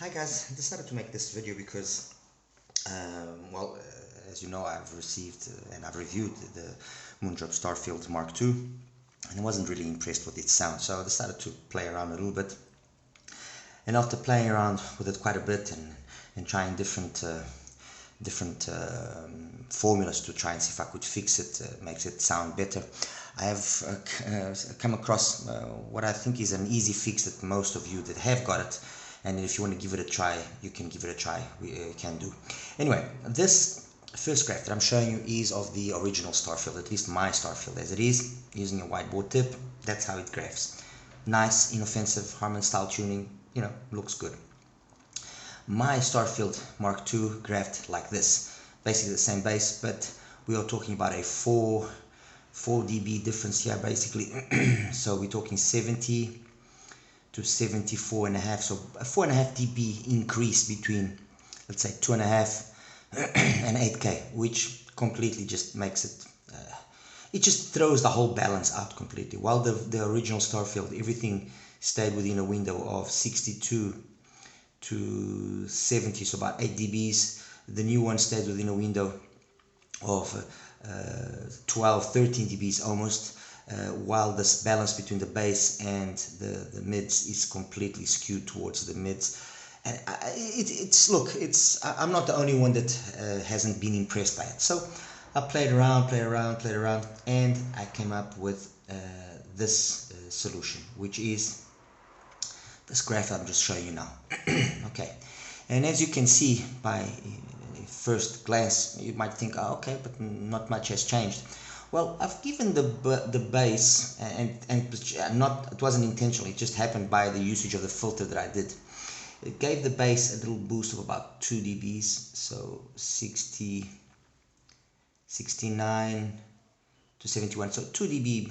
Hi guys, I decided to make this video because, as you know, I've received and I've reviewed the MOONDROP Starfield Mark II, and I wasn't really impressed with its sound, so I decided to play around a little bit. And after playing around with it quite a bit and trying different formulas to try and see if I could fix it, makes it sound better, I have come across what I think is an easy fix that most of you that have got it, and if you want to give it a try, you can give it a try. We can do. Anyway, this first graph that I'm showing you is of the original Starfield, at least my Starfield as it is, using a whiteboard tip. That's how it graphs. Nice, inoffensive, Harman style tuning, looks good. My Starfield Mark II graphed like this, basically the same base, but we are talking about a 4 dB difference here basically. So we're talking 70 to 74 and a half, so a 4.5 dB increase between, let's say, 2.5 and 8K, which completely just makes it, it just throws the whole balance out completely. While the original Starfield, everything stayed within a window of 62 to 70, so about 8 dBs. The new one stayed within a window of 12, 13 dBs almost, while this balance between the bass and the mids is completely skewed towards the mids. And I'm not the only one that hasn't been impressed by it. So I played around, and I came up with this solution, which is this graph I'm just showing you now. Okay, and as you can see by first glance, you might think, oh, okay, but not much has changed. Well, I've given the base, and not, it wasn't intentional, it just happened by the usage of the filter that I did. It gave the base a little boost of about 2 dBs, so 69 to 71, so 2 dB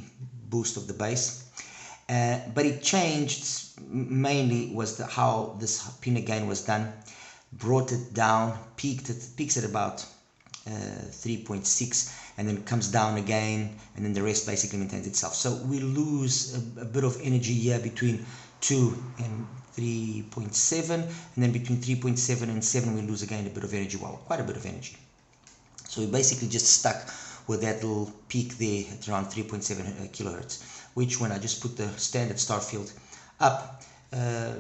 boost of the bass. But it changed mainly was how this pin again was done. Brought it down, peaks at about 3.6, and then comes down again, and then the rest basically maintains itself. So we lose a bit of energy here between 2 and 3.7, and then between 3.7 and 7 we lose again a bit of energy, well, quite a bit of energy. So we basically just stuck with that little peak there at around 3.7 kilohertz, which when I just put the standard Starfield up,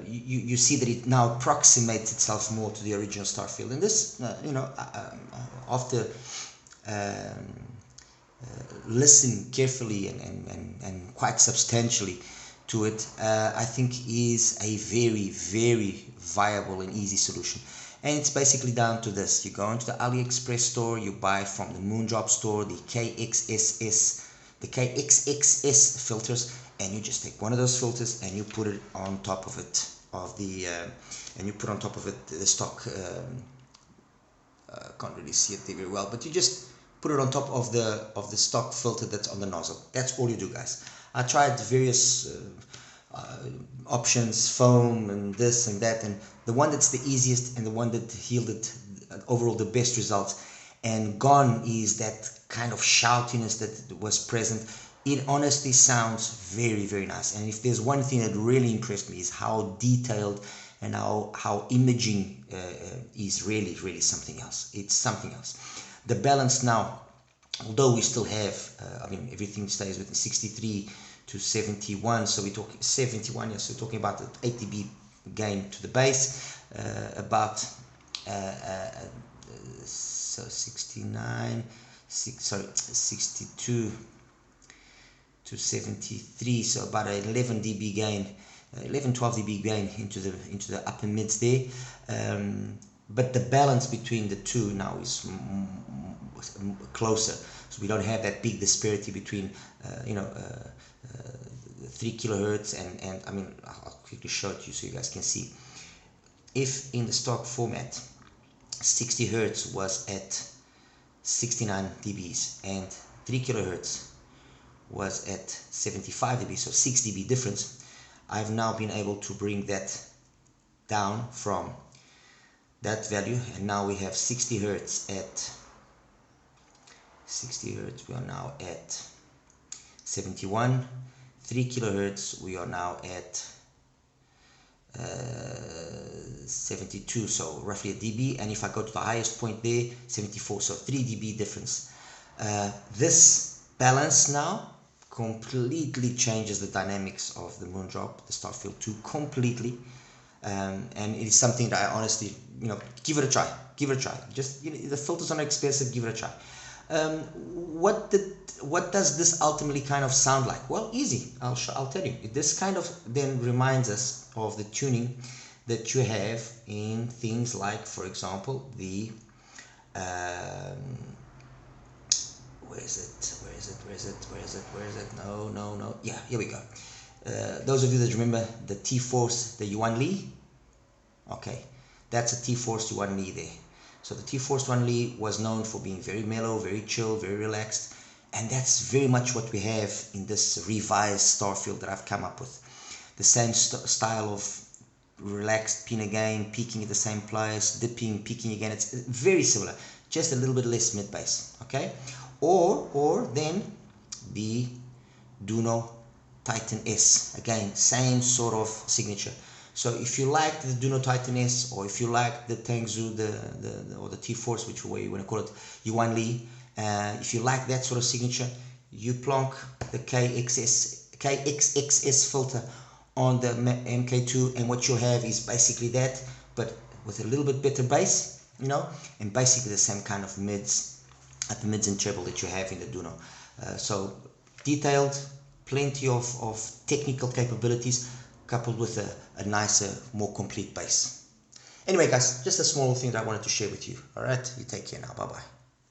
you see that it now approximates itself more to the original Starfield. And this, after listen carefully and quite substantially to it, I think is a very, very viable and easy solution. And it's basically down to this. You go into the AliExpress store, you buy from the MOONDROP store the KXXS filters, and you just take one of those filters and you put it on top of it, the stock, can't really see it there very well, but you just put it on top of the stock filter that's on the nozzle. That's all you do, guys. I tried various options, foam and this and that, and the one that's the easiest and the one that yielded overall the best results and gone is that kind of shoutiness that was present. It honestly sounds very, very nice. And if there's one thing that really impressed me is how detailed and how imaging is really, really something else. It's something else. The balance now, although we still have, everything stays within 63 to 71, so we're talking 71, yes, we're talking about 8 dB gain to the bass, so 62 to 73, so about an 11 dB gain, 12 dB gain into the upper mids there. But the balance between the two now is closer, so we don't have that big disparity between 3 kilohertz and I'll quickly show it to you so you guys can see. If in the stock format 60 hertz was at 69 dBs and 3 kilohertz was at 75 dB, so 6 dB difference, I've now been able to bring that down from that value, and now we have 60 hertz at 60 hertz, we are now at 71. 3 kilohertz, we are now at 72, so roughly a dB, and if I go to the highest point there, 74, so 3 dB difference. This balance now completely changes the dynamics of the Moondrop, the Starfield 2, completely. And it is something that I honestly, give it a try. Give it a try. Just, the filters are not expensive. Give it a try. What does this ultimately kind of sound like? Well, easy. I'll tell you. This kind of then reminds us of the tuning that you have in things like, for example, the where is it? No. Yeah, here we go. Those of you that remember the T-Force, the Yuan Li, okay, that's a T-Force Yuan Li there. So the T-Force Yuan Li was known for being very mellow, very chill, very relaxed, and that's very much what we have in this revised Starfield that I've come up with. The same style of relaxed pin again, peaking at the same place, dipping, peaking again. It's very similar, just a little bit less mid bass, okay? Or then the Duno Titan S, again, same sort of signature. So if you like the Duno Titan S, or if you like the Tangzu, or the T-Force, which way you want to call it, Yuan Li, if you like that sort of signature, you plonk the KXXS filter on the MK2, and what you'll have is basically that, but with a little bit better bass, and basically the same kind of mids, at the mids and treble that you have in the Duno. So detailed, plenty of technical capabilities, coupled with a nicer, more complete bass. Anyway guys, just a small thing that I wanted to share with you. Alright, you take care now. Bye bye.